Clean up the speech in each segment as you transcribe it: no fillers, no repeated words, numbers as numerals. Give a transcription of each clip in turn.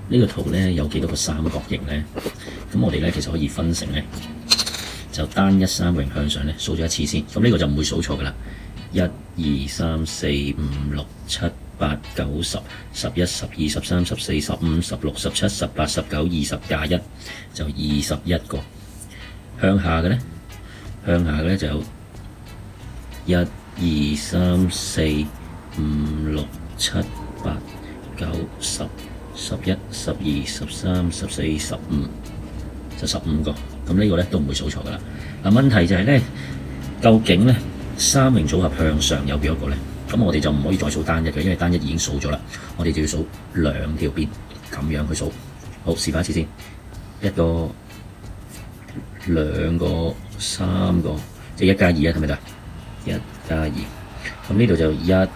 呢個圖咧有幾多個三角形咧？咁我哋咧其實可以分成咧，就單一三角形向上咧數咗一次先。咁呢個就唔會數錯噶啦。1、2、3、4、5、6、7、8、9、10、11、12、13、14、15、16、17、18、19、20、21，就21個。向下嘅咧，就有1、2、3、4、5、6、7、8、9、10、11、12、13、14、15，就15個。咁呢個咧都唔會數錯噶啦。嗱，問題就係咧，究竟咧三形組合向上有幾多個咧？咁我哋就唔可以再數單一嘅，因為單一已經數咗啦。我哋就要數兩條邊，咁樣去數。好，示範一次先。一個、兩個、三個，即係1加2啊，係咪得？1加2，咁呢度就1、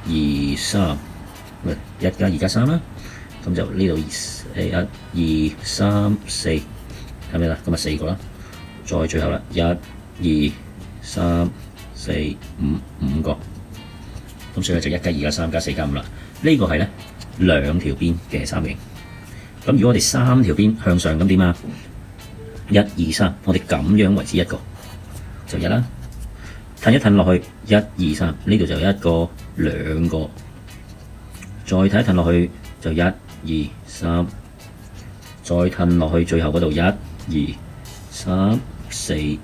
2、3，唔係1加2加3啦。咁就呢度1、2、3、4，係咪啦？咁啊4個啦。再最後啦，1、2、3、4、5個。咁所以就1加2加3加4加5啦。呢個係咧兩條邊嘅三形。咁如果我哋三條邊向上咁點啊？1、2、3，我哋咁樣為之一個，就1啦。褪一褪落去，1、2、3，呢度就1個、2個。再褪一褪落去就1、2、3，再褪落去最後嗰度1、2、3、4，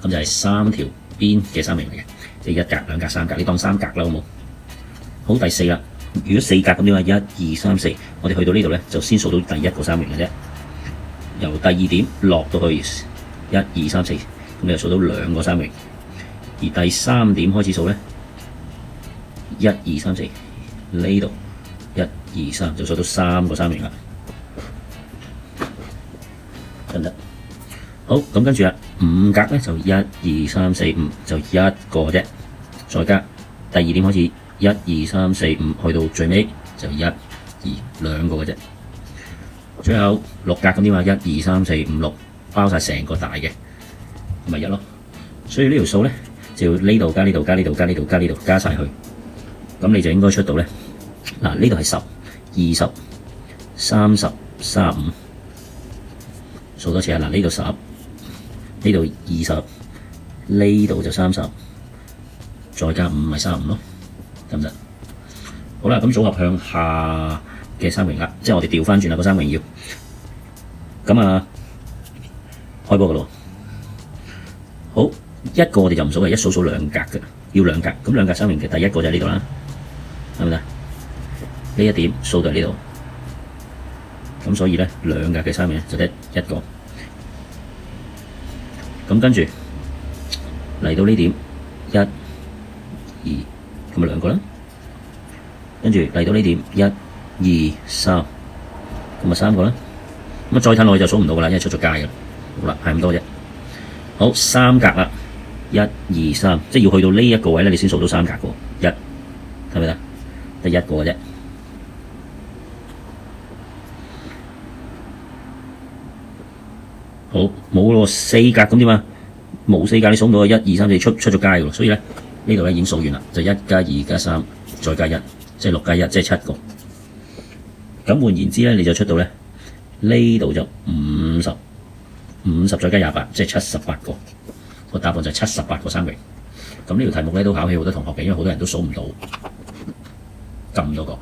咁就係三條邊嘅三形嚟嘅，即係1格、2格、3格，你當3格啦，好冇？好，第4啦。如果4格咁點啊？1、2、3、4，我哋去到呢度咧，就先數到第一個三形嘅啫。由第2點落到去1、2、3、4，咁你就數到兩個三形。而第3點開始數咧，1、2、3、4，呢度1、2、3就數到3個三形啦，得唔得？好，咁跟住啦，5格咧就1、2、3、4、5就一個啫，再加第2點開始1、2、3、4、5，去到最尾就1、2兩個嘅啫。最後6格咁點啊？1、2、3、4、5、6，包晒成個大嘅，咪1咯。所以呢條數咧就要呢度加呢度加呢度加呢度加呢度加晒去，咁你就應該出到咧。嗱，呢度係10、20、30、35，數多次啊！嗱，呢度10，呢度20，呢度就30，再加5咪35咯，得唔得？好啦，咁組合向下嘅三形啦，即係我哋調翻轉啦個三形要，咁啊開波噶咯。好，一個我哋就唔數嘅，一數兩格嘅，要兩格。咁兩格三形嘅第一個就喺呢度啦，係咪啊？呢一點數到呢度，咁所以咧兩格嘅三形就得一個。咁跟住嚟到呢點1、2，咁咪兩個啦。跟住嚟到呢點1、2、3，咁咪三個啦。咁啊再褪落去就數唔到噶啦，因為出咗街噶啦。好啦，係咁多啫。好，三格啦，1、2、3，即係要去到呢一個位咧，你先數到三格嘅喎。係咪啊？得一個嘅啫。好，冇咯，四格咁點啊？冇四格你數唔到啊！1、2、3、4出咗街嘅喎，所以咧呢度咧已經數完啦，就1加2加3再加1，即係6加1，即係7個。咁換言之咧，你就出到咧呢度就50再加28，即係78個。個答案就係78個三形。咁呢條題目咧都考起好多同學嘅，因為好多人都數唔到咁多個。